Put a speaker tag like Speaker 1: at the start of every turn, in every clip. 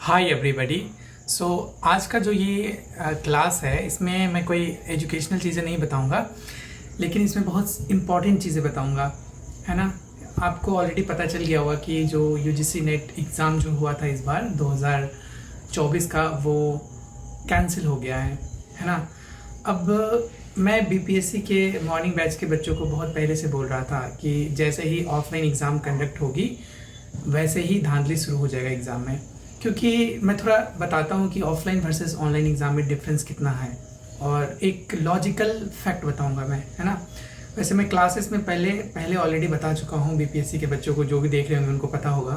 Speaker 1: Hi everybody. सो आज का जो ये क्लास है इसमें मैं कोई एजुकेशनल चीज़ें नहीं बताऊंगा, लेकिन इसमें बहुत इम्पॉर्टेंट चीज़ें बताऊंगा, है ना। आपको ऑलरेडी पता चल गया होगा कि जो यूजीसी नेट एग्ज़ाम जो हुआ था इस बार 2024 का वो कैंसिल हो गया है ना। अब मैं बीपीएससी के मॉर्निंग बैच के बच्चों को बहुत पहले से बोल रहा था कि जैसे ही ऑफलाइन एग्ज़ाम कंडक्ट होगी वैसे ही धांधली शुरू हो जाएगा एग्ज़ाम में, क्योंकि मैं थोड़ा बताता हूँ कि ऑफलाइन वर्सेस ऑनलाइन एग्ज़ाम में डिफरेंस कितना है और एक लॉजिकल फैक्ट बताऊँगा मैं, है ना। वैसे मैं क्लासेस में पहले ऑलरेडी बता चुका हूँ बीपीएससी के बच्चों को, जो भी देख रहे होंगे उनको पता होगा।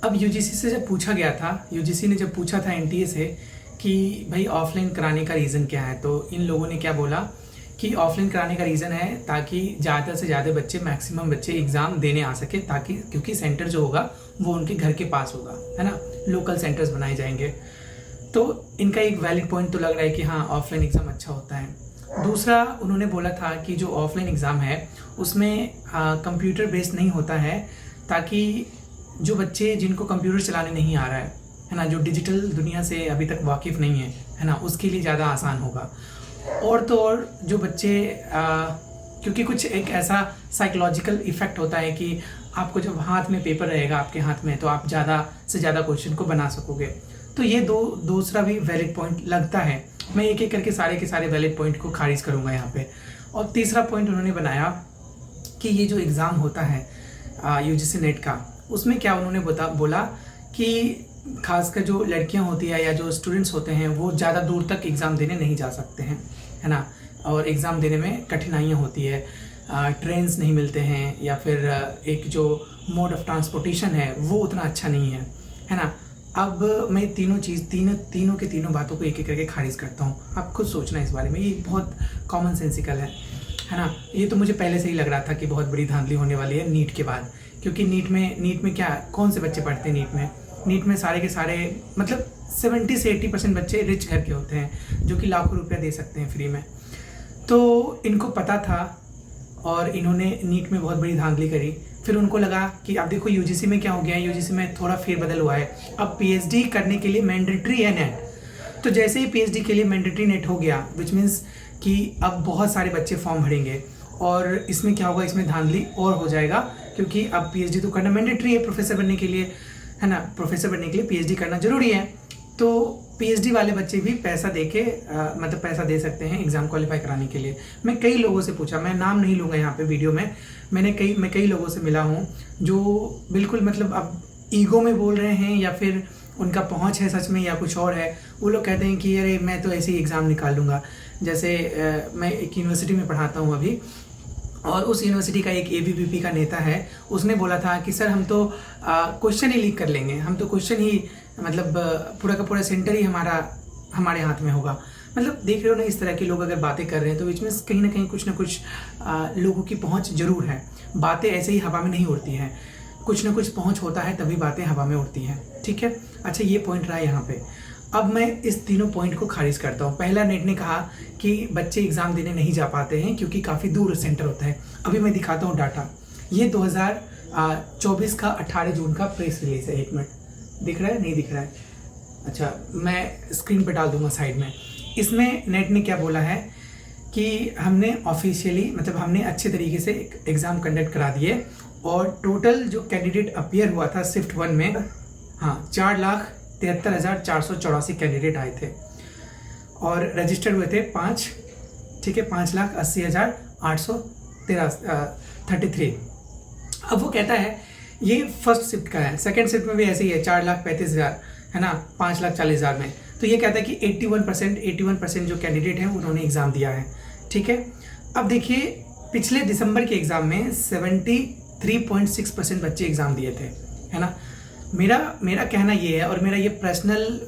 Speaker 1: अब यूजीसी से जब पूछा गया था, यूजीसी ने जब पूछा था एनटीए से कि भाई ऑफलाइन कराने का रीज़न क्या है, तो इन लोगों ने क्या बोला कि ऑफलाइन कराने का रीज़न है ताकि ज़्यादा से ज़्यादा बच्चे, मैक्सिमम बच्चे एग्ज़ाम देने आ सके, ताकि क्योंकि सेंटर जो होगा वो उनके घर के पास होगा, है ना। लोकल सेंटर्स बनाए जाएंगे। तो इनका एक वैलिड पॉइंट तो लग रहा है कि हाँ ऑफलाइन एग्ज़ाम अच्छा होता है। दूसरा उन्होंने बोला था कि जो ऑफलाइन एग्ज़ाम है उसमें कंप्यूटर बेस्ड नहीं होता है, ताकि जो बच्चे जिनको कंप्यूटर चलाने नहीं आ रहा है ना, जो डिजिटल दुनिया से अभी तक वाकिफ़ नहीं है ना, उसके लिए ज़्यादा आसान होगा। और तो और जो बच्चे क्योंकि कुछ एक ऐसा साइकोलॉजिकल इफ़ेक्ट होता है कि आपको जब हाथ में पेपर रहेगा आपके हाथ में, तो आप ज़्यादा से ज़्यादा क्वेश्चन को बना सकोगे। तो ये दूसरा भी वैलिड पॉइंट लगता है। मैं एक एक करके सारे के सारे वैलिड पॉइंट को खारिज करूँगा यहाँ पे। और तीसरा पॉइंट उन्होंने बनाया कि ये जो एग्ज़ाम होता है यूजीसी नेट का, उसमें क्या उन्होंने बोला कि खासकर जो लड़कियां होती है या जो स्टूडेंट्स होते हैं वो ज़्यादा दूर तक एग्ज़ाम देने नहीं जा सकते हैं, है ना। और एग्ज़ाम देने में कठिनाइयाँ होती है, ट्रेन्स नहीं मिलते हैं, या फिर एक जो मोड ऑफ ट्रांसपोर्टेशन है वो उतना अच्छा नहीं है ना। अब मैं तीनों के तीनों बातों को एक एक करके खारिज करता हूँ। आप खुद सोचना इस बारे में, ये बहुत कॉमन सेंसिकल है ना। ये तो मुझे पहले से ही लग रहा था कि बहुत बड़ी धांधली होने वाली है नीट के बाद, क्योंकि नीट में क्या, कौन से बच्चे पढ़ते हैं नीट में सारे के सारे, मतलब 70 से 80% बच्चे रिच घर के होते हैं जो कि लाखों रुपया दे सकते हैं फ्री में। तो इनको पता था और इन्होंने नीट में बहुत बड़ी धांधली करी। फिर उनको लगा कि अब देखो यूजीसी में क्या हो गया है, यूजीसी में थोड़ा फेरबदल हुआ है। अब पीएचडी करने के लिए मैंडेटरी है नेट। तो जैसे ही पीएचडी के लिए मैंडेटरी नेट हो गया, विच मीन्स कि अब बहुत सारे बच्चे फॉर्म भरेंगे और इसमें क्या होगा, इसमें धांधली और हो जाएगा, क्योंकि अब पीएचडी तो करना मैंडेटरी है प्रोफेसर बनने के लिए, है ना। प्रोफेसर बनने के लिए पीएचडी करना जरूरी है। तो पीएचडी वाले बच्चे भी पैसा दे के मतलब पैसा दे सकते हैं एग्ज़ाम क्वालिफाई कराने के लिए। मैं कई लोगों से पूछा, मैं नाम नहीं लूँगा यहाँ पे वीडियो में, मैं कई लोगों से मिला हूँ जो बिल्कुल मतलब अब ईगो में बोल रहे हैं या फिर उनका पहुँच है सच में या कुछ और है। वो लोग कहते हैं कि अरे मैं तो ऐसे ही एग्ज़ाम निकाल लूँगा। जैसे मैं एक यूनिवर्सिटी में पढ़ाता हूँ अभी, और उस यूनिवर्सिटी का एक एबीवीपी का नेता है, उसने बोला था कि सर हम तो क्वेश्चन ही लीक कर लेंगे, हम तो क्वेश्चन ही मतलब पूरा का पूरा सेंटर ही हमारे हाथ में होगा। मतलब देख रहे हो ना, इस तरह के लोग अगर बातें कर रहे हैं तो बीच में कहीं ना कहीं कुछ ना कुछ लोगों की पहुंच जरूर है। बातें ऐसे ही हवा में नहीं उड़ती हैं, कुछ ना कुछ पहुंच होता है तभी बातें हवा में उड़ती हैं, ठीक है। अच्छा, ये पॉइंट रहा यहाँ पे। अब मैं इस तीनों पॉइंट को खारिज करता हूँ। पहला, नेट ने कहा कि बच्चे एग्ज़ाम देने नहीं जा पाते हैं क्योंकि काफ़ी दूर सेंटर होता है। अभी मैं दिखाता हूँ डाटा। ये 2024 का 18 जून का प्रेस रिलीज है। 1 मिनट, दिख रहा है नहीं दिख रहा है? अच्छा, मैं स्क्रीन पे डाल दूंगा साइड में। इसमें नेट ने क्या बोला है कि हमने ऑफिशियली, मतलब हमने अच्छे तरीके से एग्ज़ाम कंडक्ट करा दिए, और टोटल जो कैंडिडेट अपीयर हुआ था शिफ्ट 1 में, हाँ 4,73,484 कैंडिडेट आए थे और रजिस्टर्ड हुए थे 5, ठीक है, 5,80,833। अब वो कहता है ये फर्स्ट शिफ्ट का है, सेकंड शिफ्ट में भी ऐसे ही है 4,35,000, है ना, 5,40,000 में। तो ये कहता है कि 81% जो कैंडिडेट हैं उन्होंने एग्ज़ाम दिया है, ठीक है। अब देखिए, पिछले दिसंबर के एग्ज़ाम में 73.6% बच्चे एग्ज़ाम दिए थे, है ना। मेरा कहना ये है, और मेरा ये पर्सनल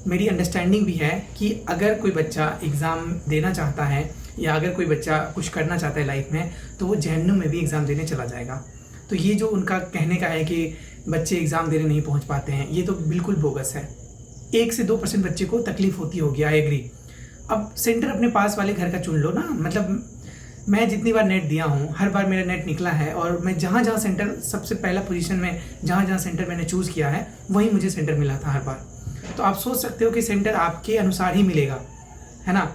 Speaker 1: मेरी अंडरस्टैंडिंग भी है कि अगर कोई बच्चा एग्ज़ाम देना चाहता है या अगर कोई बच्चा कुछ करना चाहता है लाइफ में, तो वो जहन्नुम में भी एग्ज़ाम देने चला जाएगा। तो ये जो उनका कहने का है कि बच्चे एग्ज़ाम देने नहीं पहुंच पाते हैं, ये तो बिल्कुल बोगस है। 1 से 2% बच्चे को तकलीफ होती होगी, आई एग्री। अब सेंटर अपने पास वाले घर का चुन लो ना, मतलब मैं जितनी बार नेट दिया हूँ हर बार मेरा नेट निकला है, और मैं जहाँ जहाँ सेंटर सबसे पहला पोजीशन में जहाँ जहाँ सेंटर मैंने चूज़ किया है वहीं मुझे सेंटर मिला था हर बार। तो आप सोच सकते हो कि सेंटर आपके अनुसार ही मिलेगा, है ना,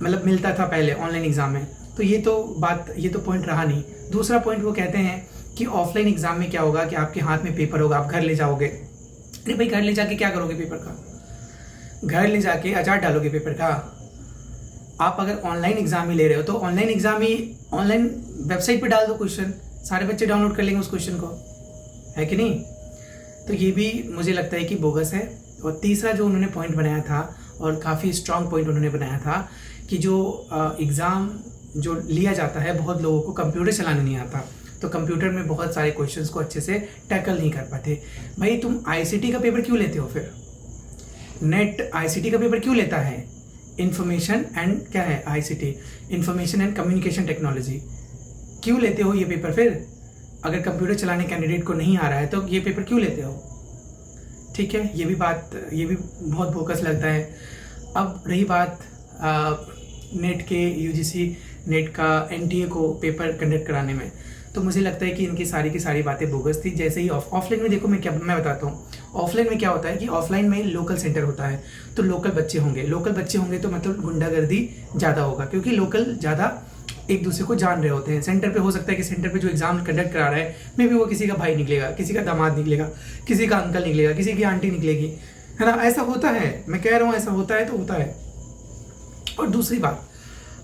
Speaker 1: मतलब मिलता था पहले ऑनलाइन एग्ज़ाम में। तो ये तो पॉइंट रहा नहीं। दूसरा पॉइंट वो कहते हैं कि ऑफलाइन एग्ज़ाम में क्या होगा कि आपके हाथ में पेपर होगा, आप घर ले जाओगे। अरे भाई, घर ले जाके क्या करोगे पेपर का? घर ले जाके अचार डालोगे पेपर का। आप अगर ऑनलाइन एग्ज़ाम ही ले रहे हो तो ऑनलाइन एग्ज़ाम ही ऑनलाइन वेबसाइट पे डाल दो क्वेश्चन, सारे बच्चे डाउनलोड कर लेंगे उस क्वेश्चन को, है कि नहीं? तो ये भी मुझे लगता है कि बोगस है। और तीसरा जो उन्होंने पॉइंट बनाया था, और काफ़ी स्ट्रांग पॉइंट उन्होंने बनाया था, कि जो एग्ज़ाम जो लिया जाता है, बहुत लोगों को कंप्यूटर चलाने नहीं आता, तो कंप्यूटर में बहुत सारे क्वेश्चंस को अच्छे से टैकल नहीं कर पाते। भाई, तुम आईसीटी का पेपर क्यों लेते हो? फिर नेट आईसीटी का पेपर क्यों लेता है? इंफॉर्मेशन एंड क्या है ICT, information and communication technology. क्यों लेते हो ये पेपर? फिर अगर कंप्यूटर चलाने कैंडिडेट को नहीं आ रहा है तो ये पेपर क्यों लेते हो? ठीक है, ये भी बहुत फोकस लगता है। अब रही बात नेट के यूजीसी नेट का एनटीए को पेपर कंडक्ट कराने में, तो मुझे लगता है कि इनकी सारी की सारी बातें बोगस थी। जैसे ही ऑफलाइन में देखो, मैं बताता हूँ। ऑफलाइन में क्या होता है कि ऑफलाइन में लोकल सेंटर होता है, तो लोकल बच्चे होंगे तो मतलब गुंडागर्दी ज़्यादा होगा, क्योंकि लोकल ज़्यादा एक दूसरे को जान रहे होते हैं। सेंटर पे हो सकता है कि सेंटर पे जो एग्जाम कंडक्ट करा रहा है मे बी वो किसी का भाई निकलेगा, किसी का दामाद निकलेगा, किसी का अंकल निकलेगा, किसी की आंटी निकलेगी, है ना। ऐसा होता है, मैं कह रहा हूँ ऐसा होता है तो होता है। और दूसरी बात,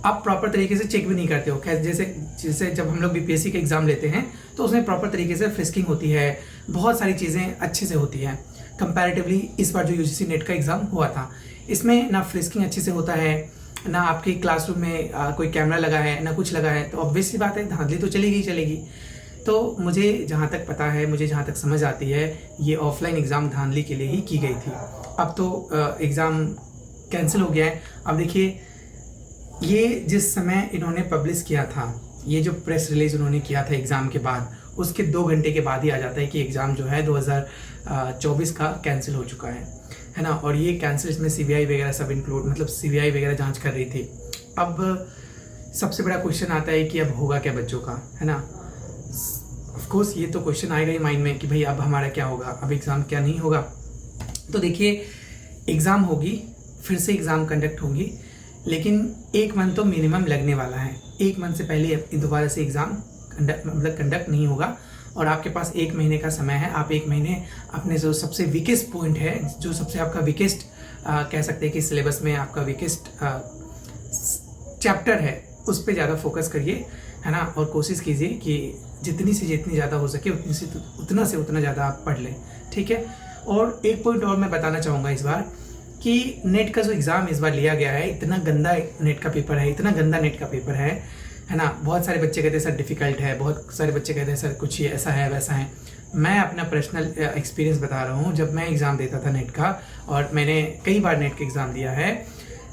Speaker 1: आप प्रॉपर तरीके से चेक भी नहीं करते हो। जैसे जब हम लोग बीपीएससी का एग्ज़ाम लेते हैं तो उसमें प्रॉपर तरीके से फ्रिस्किंग होती है, बहुत सारी चीज़ें अच्छे से होती हैं। कंपैरेटिवली इस बार जो यूजीसी नेट का एग्ज़ाम हुआ था, इसमें ना फ्रिस्किंग अच्छे से होता है, ना आपके क्लासरूम में कोई कैमरा लगा है, ना कुछ लगा है। तो ऑब्वियसली बात है, धांधली तो चलेगी ही चलेगी। तो मुझे जहाँ तक पता है, मुझे जहाँ तक समझ आती है, ये ऑफलाइन एग्ज़ाम धांधली के लिए ही की गई थी। अब तो एग्ज़ाम कैंसिल हो गया है। अब देखिए, ये जिस समय इन्होंने पब्लिश किया था, ये जो प्रेस रिलीज उन्होंने किया था एग्ज़ाम के बाद, उसके 2 घंटे के बाद ही आ जाता है कि एग्ज़ाम जो है 2024 का कैंसिल हो चुका है ना। और ये कैंसिल, इसमें सीबीआई वगैरह सब इंक्लूड, मतलब सीबीआई वगैरह जांच कर रही थी। अब सबसे बड़ा क्वेश्चन आता है कि अब होगा क्या बच्चों का, है ना। ऑफ कोर्स ये तो क्वेश्चन आएगा ही माइंड में कि भाई अब हमारा क्या होगा, अब एग्ज़ाम क्या नहीं होगा। तो देखिए, एग्ज़ाम होगी, फिर से एग्ज़ाम कंडक्ट होगी, लेकिन 1 मंथ तो मिनिमम लगने वाला है। 1 मंथ से पहले दोबारा से एग्ज़ाम कंडक्ट नहीं होगा, और आपके पास 1 महीने का समय है। आप 1 महीने अपने जो सबसे वीकेस्ट पॉइंट है, जो सबसे आपका वीकेस्ट कह सकते हैं कि सिलेबस में आपका वीकेस्ट चैप्टर है, उस पर ज़्यादा फोकस करिए, है ना। और कोशिश कीजिए कि जितनी ज़्यादा हो सके उतना से उतना ज़्यादा आप पढ़ लें, ठीक है। और एक पॉइंट और मैं बताना चाहूँगा इस बार, कि नेट का जो एग्ज़ाम इस बार लिया गया है, इतना गंदा नेट का पेपर है ना। बहुत सारे बच्चे कहते हैं सर डिफ़िकल्ट है, बहुत सारे बच्चे कहते हैं सर कुछ ये ऐसा है वैसा है। मैं अपना पर्सनल एक्सपीरियंस बता रहा हूँ। जब मैं एग्ज़ाम देता था नेट का, और मैंने कई बार नेट के एग्ज़ाम दिया है,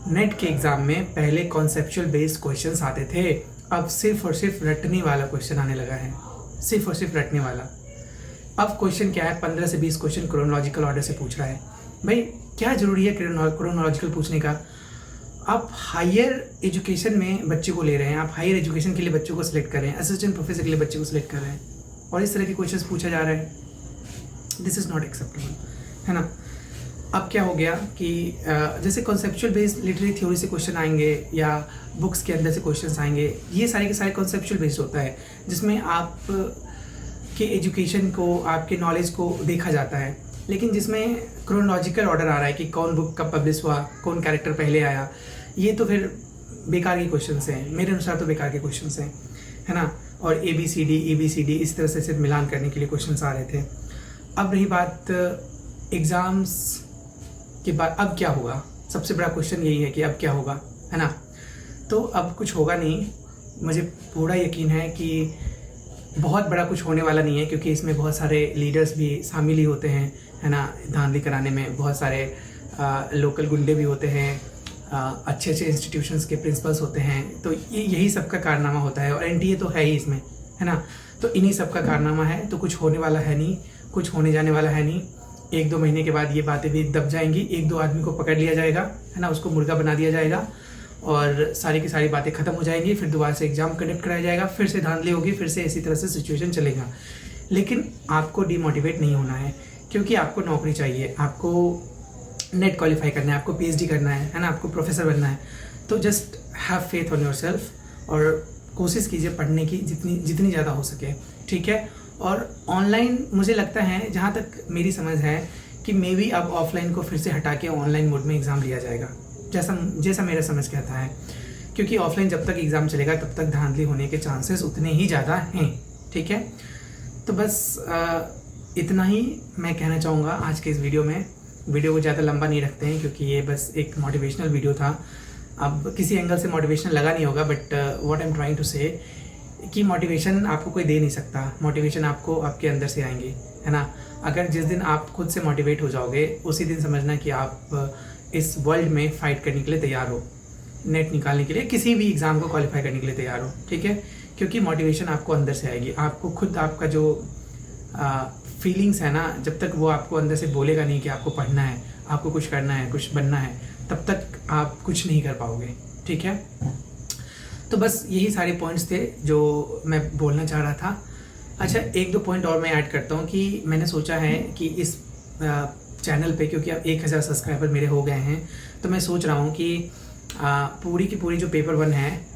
Speaker 1: नेट के एग्ज़ाम में पहले कॉन्सेप्चुअल बेस्ड क्वेश्चंस आते थे, अब सिर्फ और सिर्फ रटने वाला क्वेश्चन आने लगा है, सिर्फ और सिर्फ रटने वाला। अब क्वेश्चन क्या है, 15 से 20 क्वेश्चन क्रोनोलॉजिकल ऑर्डर से पूछ रहा है। भाई, क्या ज़रूरी है क्रोनोलॉजिकल पूछने का? आप हायर एजुकेशन में बच्चे को ले रहे हैं, आप हायर एजुकेशन के लिए बच्चों को सिलेक्ट कर रहे हैं, असिस्टेंट प्रोफेसर के लिए बच्चे को सिलेक्ट कर रहे हैं, और इस तरह के क्वेश्चंस पूछा जा रहा है। दिस इज़ नॉट एक्सेप्टेबल, है ना। अब क्या हो गया कि जैसे कॉन्सेप्चुअल बेस्ड लिटरेरी थ्योरी से क्वेश्चन आएंगे, या बुक्स के अंदर से क्वेश्चन आएंगे, ये सारे के सारे कॉन्सेप्चुअल बेस्ड होता है, जिसमें आप के एजुकेशन को, आपके नॉलेज को देखा जाता है। लेकिन जिसमें क्रोनोलॉजिकल ऑर्डर आ रहा है कि कौन बुक कब पब्लिश हुआ, कौन कैरेक्टर पहले आया, ये तो फिर बेकार के क्वेश्चंस हैं, मेरे अनुसार तो बेकार के क्वेश्चंस हैं, है ना। और ABCD इस तरह से सिर्फ मिलान करने के लिए क्वेश्चंस आ रहे थे। अब रही बात एग्ज़ाम्स के बाद, अब क्या होगा? सबसे बड़ा क्वेश्चन यही है कि अब क्या होगा, है ना। तो अब कुछ होगा नहीं, मुझे पूरा यकीन है कि बहुत बड़ा कुछ होने वाला नहीं है, क्योंकि इसमें बहुत सारे लीडर्स भी शामिल ही होते हैं, है ना। धांधली कराने में बहुत सारे लोकल गुंडे भी होते हैं, अच्छे इंस्टीट्यूशंस के प्रिंसिपल्स होते हैं। तो यही सब का कारनामा होता है, और एनटीए तो है ही इसमें, है ना। तो इन्हीं सब का कारनामा है, तो कुछ होने वाला है नहीं, कुछ होने जाने वाला है नहीं। 1-2 महीने के बाद ये बातें भी दब जाएंगी, 1-2 आदमी को पकड़ लिया जाएगा, है ना, उसको मुर्गा बना दिया जाएगा, और सारी की सारी बातें ख़त्म हो जाएंगी, फिर दोबारा से एग्ज़ाम कंडक्ट कराया जाएगा, फिर से धांधली होगी, फिर से इसी तरह से सिचुएशन चलेगा। लेकिन आपको डिमोटिवेट नहीं होना है, क्योंकि आपको नौकरी चाहिए, आपको नेट क्वालिफाई करना है, आपको पीएचडी करना है ना, आपको प्रोफेसर बनना है। तो just have faith on yourself और कोशिश कीजिए पढ़ने की जितनी ज़्यादा हो सके, ठीक है। और ऑनलाइन मुझे लगता है, जहाँ तक मेरी समझ है, कि मे बी अब ऑफलाइन को फिर से हटा के ऑनलाइन मोड में एग्ज़ाम लिया जाएगा, जैसा मेरा समझ कहता है। क्योंकि ऑफलाइन जब तक एग्ज़ाम चलेगा तब तक धांधली होने के चांसेस उतने ही ज़्यादा हैं, ठीक है। तो बस इतना ही मैं कहना चाहूँगा आज के इस वीडियो में। वीडियो को ज़्यादा लंबा नहीं रखते हैं, क्योंकि ये बस एक मोटिवेशनल वीडियो था। अब किसी एंगल से मोटिवेशनल लगा नहीं होगा, but what I am trying to say कि मोटिवेशन आपको कोई दे नहीं सकता, मोटिवेशन आपको आपके अंदर से आएंगे, है ना। अगर जिस दिन आप खुद से मोटिवेट हो जाओगे, उसी दिन समझना कि आप इस वर्ल्ड में फ़ाइट करने के लिए तैयार हो, नेट निकालने के लिए, किसी भी एग्ज़ाम को क्वालिफाई करने के लिए तैयार हो, ठीक है। क्योंकि मोटिवेशन आपको अंदर से आएगी, आपको खुद आपका जो फीलिंग्स है ना, जब तक वो आपको अंदर से बोलेगा नहीं कि आपको पढ़ना है, आपको कुछ करना है, कुछ बनना है, तब तक आप कुछ नहीं कर पाओगे, ठीक है। तो बस यही सारे पॉइंट्स थे जो मैं बोलना चाह रहा था। अच्छा, एक दो पॉइंट और मैं ऐड करता हूँ कि मैंने सोचा है कि इस चैनल पे, क्योंकि अब 1000 सब्सक्राइबर मेरे हो गए हैं, तो मैं सोच रहा हूँ कि पूरी की पूरी जो पेपर 1 है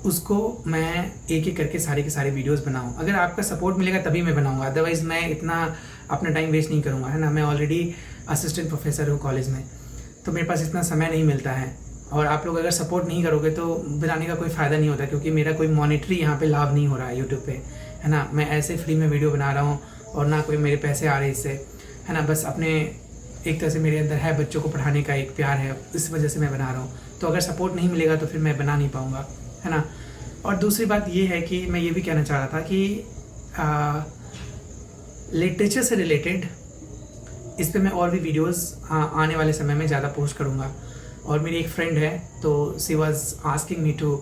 Speaker 1: उसको मैं एक एक करके सारे के सारे वीडियोस बनाऊं। अगर आपका सपोर्ट मिलेगा तभी मैं बनाऊंगा, अदरवाइज़ मैं इतना अपना टाइम वेस्ट नहीं करूंगा, है ना। मैं ऑलरेडी असिस्टेंट प्रोफेसर हूँ कॉलेज में, तो मेरे पास इतना समय नहीं मिलता है। और आप लोग अगर सपोर्ट नहीं करोगे तो बनाने का कोई फ़ायदा नहीं होता, क्योंकि मेरा कोई मॉनेटरी यहाँ पे लाभ नहीं हो रहा है यूट्यूब पे, है ना। मैं ऐसे फ्री में वीडियो बना रहा हूँ और ना कोई मेरे पैसे आ रहे इससे, है ना। बस अपने एक तरह से मेरे अंदर है बच्चों को पढ़ाने का एक प्यार है, इस वजह से मैं बना रहा हूँ। तो अगर सपोर्ट नहीं मिलेगा तो फिर मैं बना नहीं पाऊँगा, है ना। और दूसरी बात ये है कि मैं ये भी कहना चाह रहा था कि लिटरेचर से रिलेटेड इस पे मैं और भी वीडियोस आने वाले समय में ज़्यादा पोस्ट करूँगा। और मेरी एक फ्रेंड है, तो she was asking me to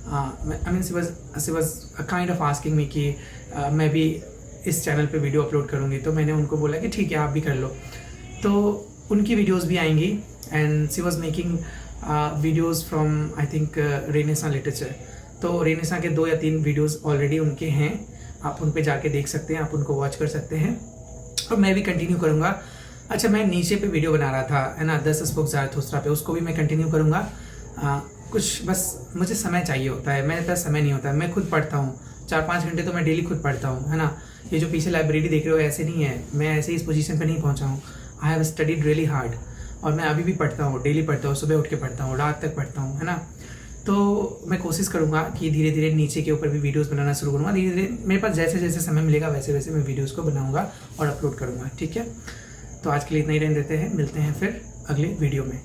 Speaker 1: she was kind of asking me कि मैं भी इस चैनल पे वीडियो अपलोड करूँगी। तो मैंने उनको बोला कि ठीक है, आप भी कर लो। तो उनकी वीडियोस भी आएंगी, and she was making videos from I think renaissance literature. तो रेनेसां के 2 या 3 वीडियोस ऑलरेडी उनके हैं, आप उन पे जाके देख सकते हैं, आप उनको वॉच कर सकते हैं। और मैं भी कंटिन्यू करूँगा। अच्छा, मैं नीचे पे वीडियो बना रहा था, है ना, 10 स्पोक ज़ारथुस्त्रा पे, उसको भी मैं कंटिन्यू करूँगा। कुछ बस मुझे समय चाहिए होता है, मेरे पास समय नहीं होता है। मैं खुद पढ़ता हूँ 4-5 घंटे, तो मैं डेली खुद पढ़ता हूँ, है ना। ये जो पीछे लाइब्रेरी देख रहे हो ऐसे नहीं है, मैं ऐसे इस पोजीशन पे नहीं पहुँचा हूँ। I have studied really hard, और मैं अभी भी पढ़ता हूँ, डेली पढ़ता हूँ, सुबह उठ के पढ़ता हूँ, रात तक पढ़ता हूँ, है ना। तो मैं कोशिश करूँगा कि धीरे धीरे नीचे के ऊपर भी वीडियोस बनाना शुरू करूँगा। धीरे धीरे मेरे पास जैसे जैसे समय मिलेगा वैसे वैसे मैं वीडियोस को बनाऊँगा और अपलोड करूँगा, ठीक है। तो आज के लिए इतना ही रहने देते हैं, मिलते हैं फिर अगले वीडियो में।